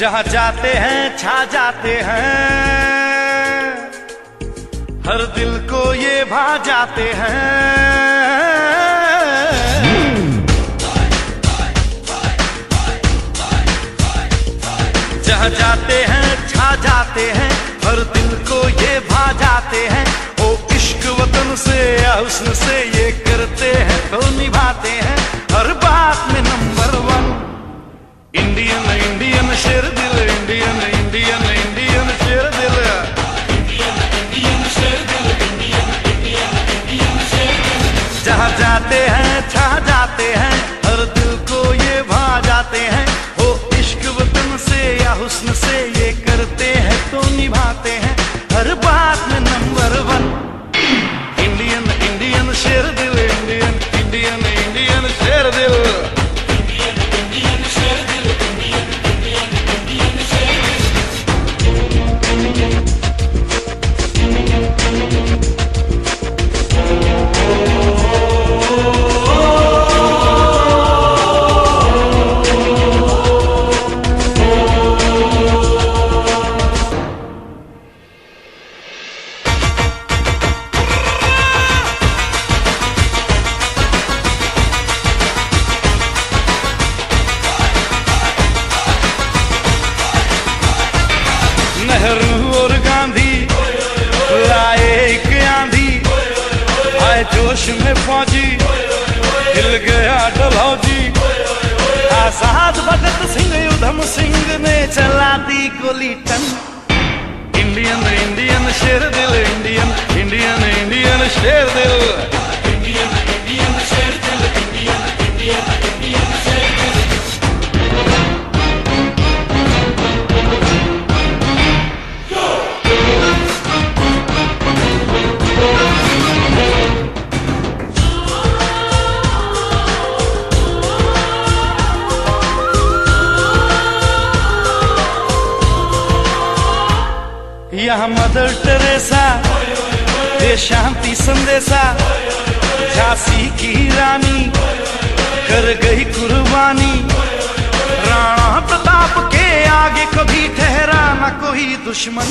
जहाँ जाते हैं छा जाते हैं, हर दिल को ये भा जाते हैं। जहाँ जाते हैं छा जाते हैं, हर दिल को ये भा जाते हैं। ओ इश्क वतन से या हुस्न से ये करते हैं तो निभाते हैं हर बात में नंबर वन। इंडियन इंडियन शेर दिल, इंडियन इंडियन इंडियन शेर दिल, इंडियन इंडियन शेर दिल, इंडियन इंडियन इंडियन शेर दिल। जहाँ जाते हैं छा जाते हैं, हर दिल को ये भा जाते हैं। हो इश्क वतन से या हुस्न से ये करते हैं तो निभाते हैं हर बात में नंबर वन। इंडियन इंडियन शेर दिल, इंडियन इंडियन इंडियन शेर दिल। नेहरू और गांधी लाए एक आंधी, आए जोश में फौजी, हिल गया डलहौजी। आजाद भगत सिंह उधम सिंह ने चला दी गोली टन। इंडियन इंडियन शेर दिल, इंडियन इंडियन इंडियन शेर दिल, इंडियन इंडियन शेर दिल, इंडियन इंडियन इंडियन शेर दिल। यहाँ मदर टेरेसा दे शांति संदेशा, झांसी की रानी कर गई कुर्बानी। राणा प्रताप के आगे कभी ठहरा न कोई दुश्मन।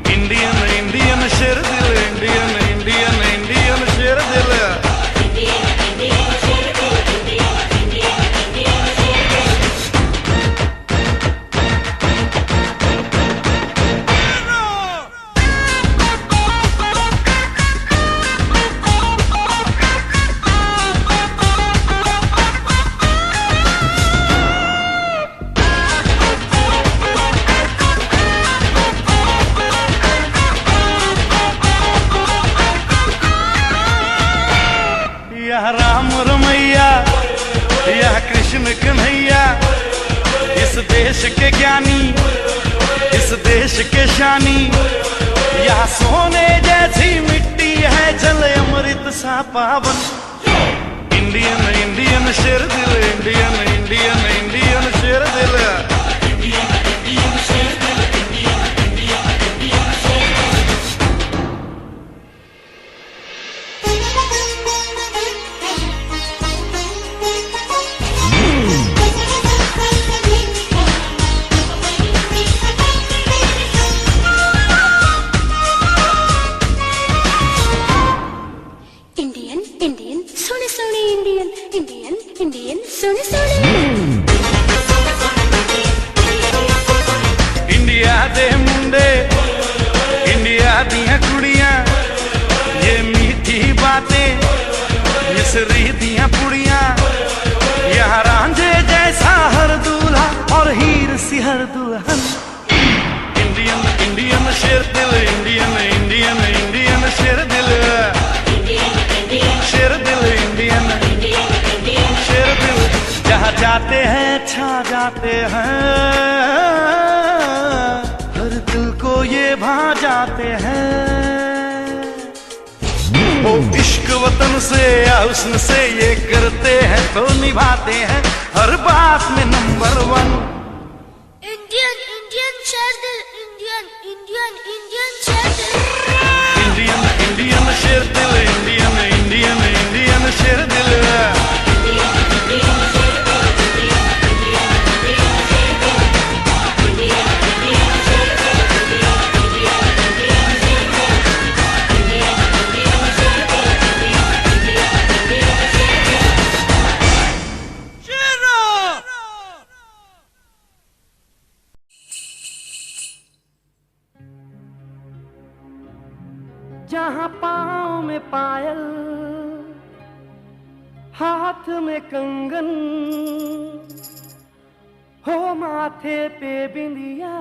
इंडियन इंडियन शेर दिल, इंडियन इंडियन इंडियन शेर दिल, इंडियन इंडियन शेर दिल, इंडियन इंडियन इंडियन शेर दिल। यह राम रमैया, यह कृष्ण कन्हैया, इस देश के ज्ञानी, इस देश के शानी। यह सोने जैसी मिट्टी है, जल अमृत सा पावन। इंडियन इंडियन शेर दिल, इंडियन इंडियन इंडियन शेर दिल, इंडियन इंडियन शेर दिल, इंडियन इंडियन इंडियन शेर दिल। इंडियन इंडियन सोने सोने, इंडियन इंडियन इंडियन सोने सोने। इंडिया दे मुंडे, इंडिया दियां कुड़ियां, ये मीठी बातें मिसरी दियां पुड़ियां। यहाँ रांझे जैसा हर दूल्हा और हीर सी हर दुल्हन। इंडियन इंडियन शेर दिल, इंडियन इंडियन इंडियन शेर दिल, शेर दिल, इंडियन इंडियन शेर दिल। जहाँ जाते हैं छा जाते हैं, हर दिल को ये भा जाते हैं। ओ इश्क वतन से या हुस्न से ये करते हैं तो निभाते हैं हर बात में नंबर वन। इंडियन इंडियन शेर दिल, इंडियन इंडियन इंडियन शेर दिल, इंडियन इंडियन शेर दिल, इंडियन इंडियन इंडियन शेर दिल। इंडियन इंडियन शेर दिल, इंडियन इंडियन इंडियन शेर दिल। जहाँ पाँव में पायल, हाथ में कंगन, हो माथे पे बिंदिया,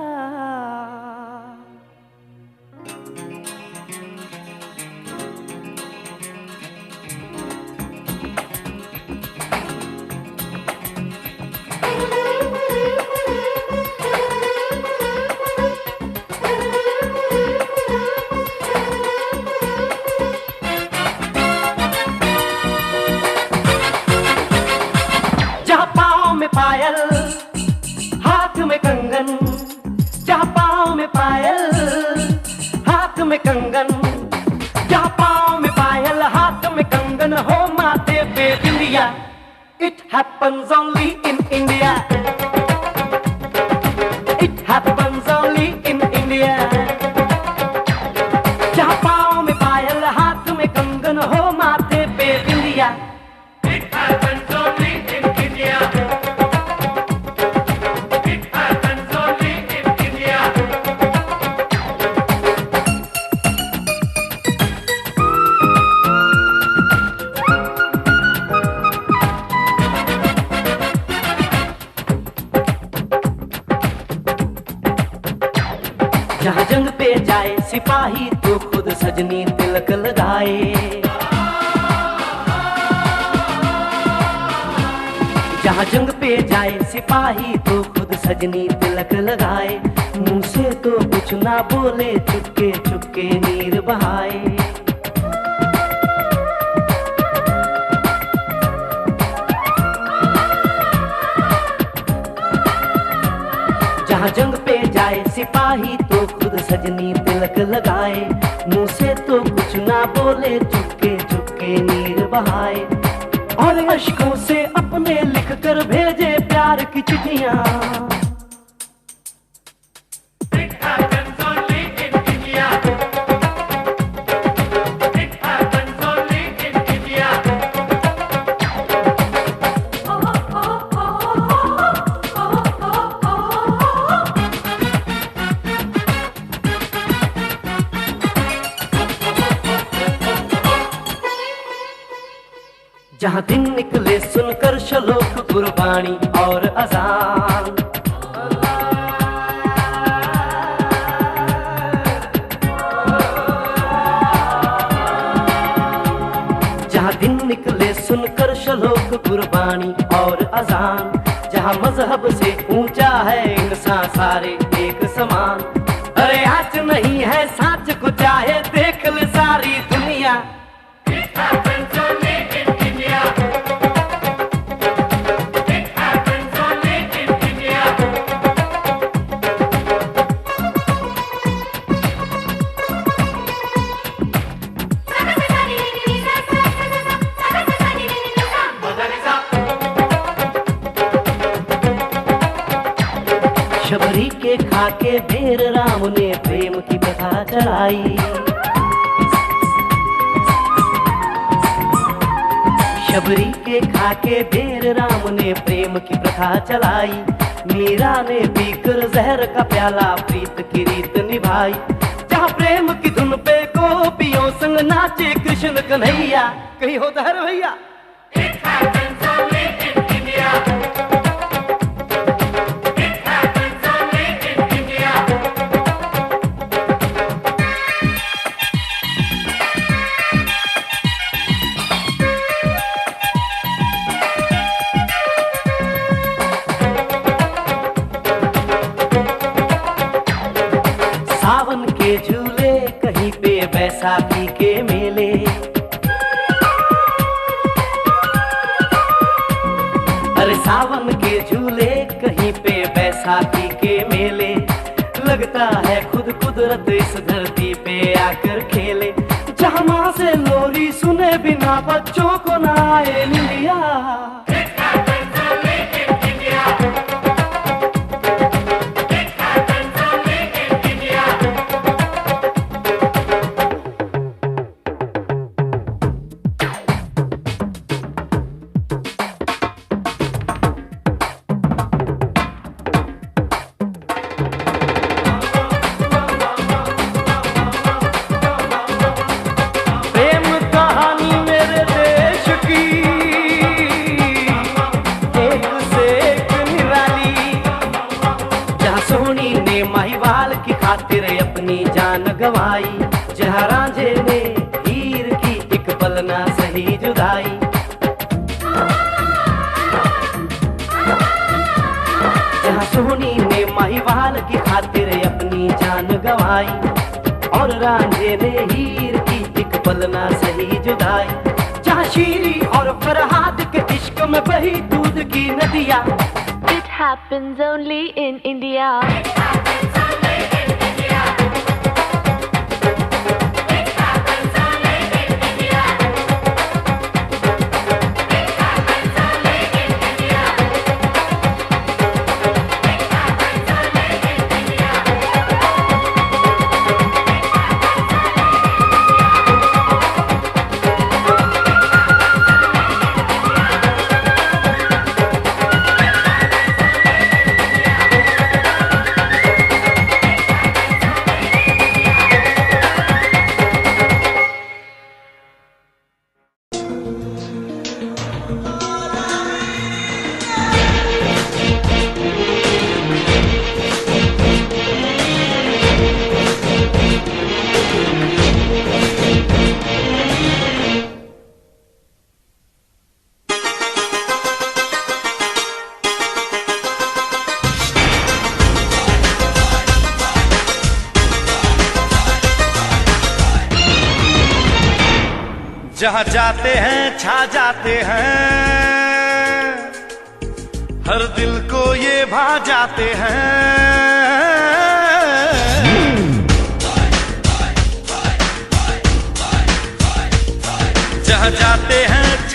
जहाँ पाँव में पायल, हाथ में कंगन, जहाँ पाँव में पायल, हाथ में कंगन, जहाँ पाँव में पायल, हाथ में कंगन, हो माथे पे बिंदिया। It happens only in India. It happens only in India. जहाँ पाँव में पायल, हाथ में कंगन, हो माथे पे बिंदिया। It happens only in India. It happens only in India. जहाँ जंग पे जाए सिपाही तो खुद सजनी तिलक लगाए। जहाँ जंग पे जाए सिपाही तो खुद सजनी तिलक लगाए। मुंह से तो कुछ ना बोले, चुपके चुपके नीर बहाए। जहाँ जंग पे जाए सिपाही तो खुद सजनी तिलक लगाए। मुंह से तो कुछ ना बोले, चुपके चुपके नीर बहाए। और अश्कों से अपने लिख कर भेजे प्यार की चिट्ठियां। It happens only in India. It happens only in India. जहाँ दिन निकले सुनकर श्लोक गुरबाणी और अजान। जहाँ दिन निकले सुनकर श्लोक गुरबाणी और अजान। जहाँ मजहब से ऊंचा है इंसान सारे एक समान। अरे आज नहीं है साच को चाहे देख ले सारी दुनिया। It happens only in India. It happens only in India. Shabari के खाके बेर राम ने प्रेम की प्रथा चलाई। शबरी के खाके बेर राम ने प्रेम की प्रथा चलाई। मीरा ने पीकर जहर का प्याला प्रीत की रीत निभाई। जहाँ प्रेम की धुन पे गोपियों संग नाचे कृष्ण कन्हैया। कहीं होता है भैया। It happens only in India. It happens only in India. सावन के झूले कहीं पे बैसाखी के मेले। अरे सावन के झूले कहीं पे बैसाखी के मेले। लगता है खुद कुदरत इस धरती पे आकर खेले। जहाँ माँ से लोरी सुने बिना बच्चों को ना आए निंदिया। सोनी ने महिवाल की खातिर अपनी जान गंवाई, जहाँ रांझे ने हीर की एक पल ना सही जुदाई। जहाँ सोनी ने महिवाल की खातिर अपनी जान गंवाई और रांझे ने हीर की एक पल ना सही जुदाई। जहाँ शीरी और फरहाद के इश्क में बही दूध की नदियाँ। It happens only in India. जहाँ जाते हैं छा जाते हैं, हर दिल को ये भा जाते हैं। जहाँ जाते हैं